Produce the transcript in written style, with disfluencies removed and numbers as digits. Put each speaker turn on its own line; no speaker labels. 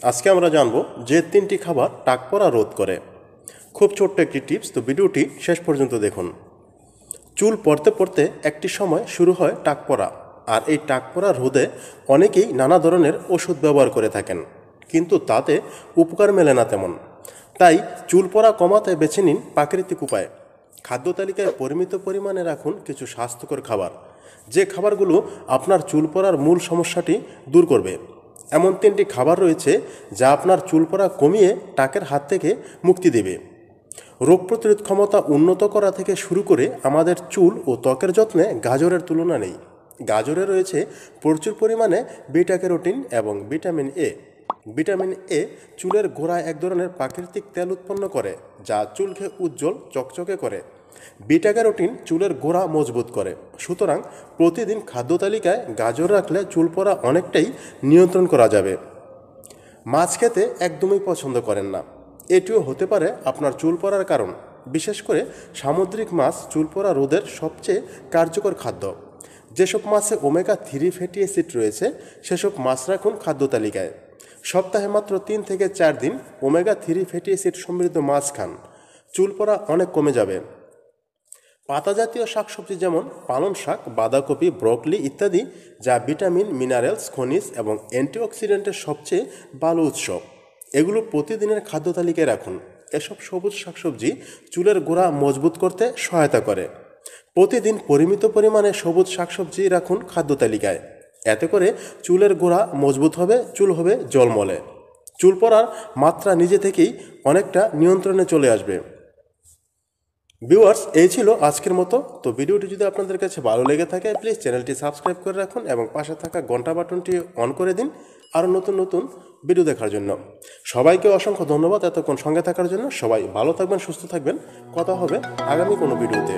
আজকে আমরা জানবো যে তিনটি খাবার টাক পড়া রোধ করে। খুব ছোট্ট একটি টিপস, তো ভিডিওটি শেষ পর্যন্ত দেখুন। চুল পড়তে পড়তে একটি সময় শুরু হয় টাক পড়া, আর এই টাক পড়া রোধে অনেকেই নানা ধরনের ওষুধ ব্যবহার করে থাকেন, কিন্তু তাতে উপকার মেলে না তেমন। তাই চুল পড়া কমাতে বেছে নিন প্রাকৃতিক উপায়। খাদ্য তালিকায় পরিমিত পরিমাণে রাখুন কিছু স্বাস্থ্যকর খাবার, যে খাবারগুলো আপনার চুল পড়ার মূল সমস্যাটি দূর করবে। এমন তিনটি খাবার রয়েছে যা আপনার চুল পড়া কমিয়ে টাকের হাত থেকে মুক্তি দেবে। রোগ প্রতিরোধ ক্ষমতা উন্নত করা থেকে শুরু করে আমাদের চুল ও ত্বকের যত্নে গাজরের তুলনা নেই। গাজরে রয়েছে প্রচুর পরিমাণে বিটা ক্যারোটিন এবং ভিটামিন এ। ভিটামিন এ চুলের গোড়ায় এক ধরনের প্রাকৃতিক তেল উৎপন্ন করে, যা চুলকে উজ্জ্বল চকচকে করে। বিটা ক্যারোটিন চুলের গোড়া মজবুত করে। সুতরাং প্রতিদিন খাদ্য তালিকায় গাজর রাখলে চুল পড়া অনেকটাই নিয়ন্ত্রণ করা যাবে। মাছ খেতে একদমই পছন্দ করেন না, এটিও হতে পারে আপনার চুল পড়ার কারণ। বিশেষ করে সামুদ্রিক মাছ চুল পড়া রোধের সবচেয়ে কার্যকর খাদ্য। যেসব মাছে ওমেগা 3 ফ্যাটি অ্যাসিড রয়েছে সেসব মাছ রাখুন খাদ্য তালিকায়। সপ্তাহে মাত্র 3 থেকে 4 দিন ওমেগা 3 ফ্যাটি অ্যাসিড সমৃদ্ধ মাছ খান, চুল পড়া অনেক কমে যাবে। পাতা জাতীয় শাকসবজি যেমন পালং শাক, বাঁধাকপি, ব্রকলি ইত্যাদি, যা ভিটামিন, মিনারেলস, খনিজ এবং অ্যান্টিঅক্সিডেন্টের সবচেয়ে ভালো উৎস, এগুলো প্রতিদিনের খাদ্য তালিকায় রাখুন। এসব সবুজ শাকসবজি চুলের গোড়া মজবুত করতে সহায়তা করে। প্রতিদিন পরিমিত পরিমাণে সবুজ শাকসবজি রাখুন খাদ্য তালিকায়। এতে করে চুলের গোড়া মজবুত হবে, চুল হবে জলমলে। চুল পড়ার মাত্রা নিজে থেকেই অনেকটা নিয়ন্ত্রণে চলে আসবে। ভিউয়ার্স, এই ছিল আজকের মতো। তো ভিডিওটি যদি আপনাদের কাছে ভালো লেগে থাকে, প্লিজ চ্যানেলটি সাবস্ক্রাইব করে রাখুন এবং পাশে থাকা ঘন্টা বাটনটি অন করে দিন আরও নতুন নতুন ভিডিও দেখার জন্য। সবাইকে অসংখ্য ধন্যবাদ এতক্ষণ সঙ্গে থাকার জন্য। সবাই ভালো থাকবেন, সুস্থ থাকবেন। কথা হবে আগামী কোনো ভিডিওতে।